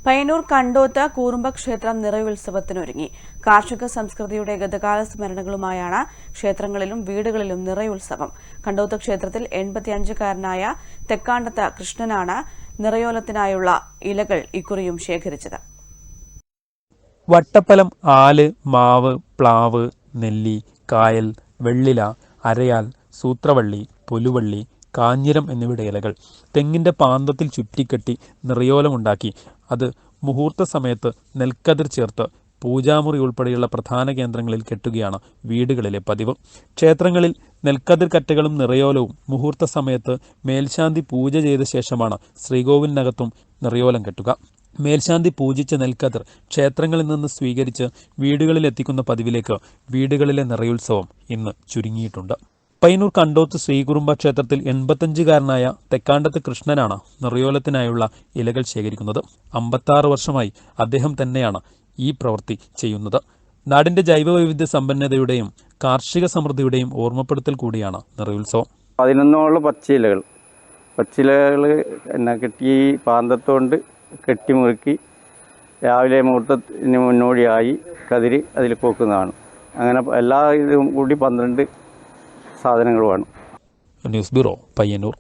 പയ്യന്നൂർ കണ്ടോത്ത് കൂറുമ്പ ക്ഷേത്രം നിറയുത്സവത്തിനൊരുങ്ങി. കാർഷിക സംസ്കൃതിയുടെ ഗതകാല സ്മരണകളുമായാണ് ക്ഷേത്രങ്ങളിലും വീടുകളിലും നിറയുത്സവം. കണ്ടോത്ത് ക്ഷേത്രത്തിൽ 85-കാരനായ തെക്കാണ്ടത്ത് കൃഷ്ണനാണ് നിറയോലത്തിനായുള്ള ഇലകൾ ഇക്കുറിയും ശേഖരിച്ചത്. വട്ടപ്പലം, ആല്, മാവ്, പ്ലാവ്, നെല്ലി, കായൽ, വെള്ളില, അരയാൽ, സൂത്രവള്ളി, പൊലുവള്ളി, കാഞ്ഞിരം എന്നിവയുടെ ഇലകൾ തെങ്ങിൻ്റെ പാന്തത്തിൽ ചുറ്റിക്കെട്ടി നിറയോലമുണ്ടാക്കി അത് മുഹൂർത്ത സമയത്ത് നെൽക്കതിർ ചേർത്ത് പൂജാമുറി ഉൾപ്പെടെയുള്ള പ്രധാന കേന്ദ്രങ്ങളിൽ കെട്ടുകയാണ് വീടുകളിലെ പതിവ്. ക്ഷേത്രങ്ങളിൽ നെൽക്കതിർ കറ്റകളും നിറയോലവും മുഹൂർത്ത സമയത്ത് മേൽശാന്തി പൂജ ചെയ്ത ശേഷമാണ് ശ്രീകോവിലിനകത്തും നിറയോലം കെട്ടുക. മേൽശാന്തി പൂജിച്ച നെൽക്കതിർ ക്ഷേത്രങ്ങളിൽ നിന്ന് സ്വീകരിച്ച് വീടുകളിൽ എത്തിക്കുന്ന പതിവിലേക്ക് വീടുകളിലെ നിറയുത്സവം ഇന്ന് ചുരുങ്ങിയിട്ടുണ്ട്. പയ്യന്നൂർ കണ്ടോത്ത് ശ്രീകുറുമ്പ ക്ഷേത്രത്തിൽ 85-കാരനായ തെക്കാണ്ടത്ത് കൃഷ്ണനാണ് നിറയോലത്തിനായുള്ള ഇലകൾ ശേഖരിക്കുന്നത്. 56 വർഷമായി അദ്ദേഹം തന്നെയാണ് ഈ പ്രവൃത്തി ചെയ്യുന്നത്. നാടിൻ്റെ ജൈവവൈവിധ്യ സമ്പന്നതയുടെയും കാർഷിക സമൃദ്ധിയുടെയും ഓർമ്മപ്പെടുത്തൽ കൂടിയാണ് നിറയുത്സവം. 11 പച്ചിലകൾ കെട്ടി പാന്തത്തോണ്ട് കെട്ടിമുറുക്കി രാവിലെ മുഹൂർത്തത്തിന് മുന്നോടിയായി കതിര് അതിൽ കോക്കുന്നതാണ്. അങ്ങനെ എല്ലാ ഇതും കൂടി 12 സാധനങ്ങളുമാണ്. News bureau, Payyanur.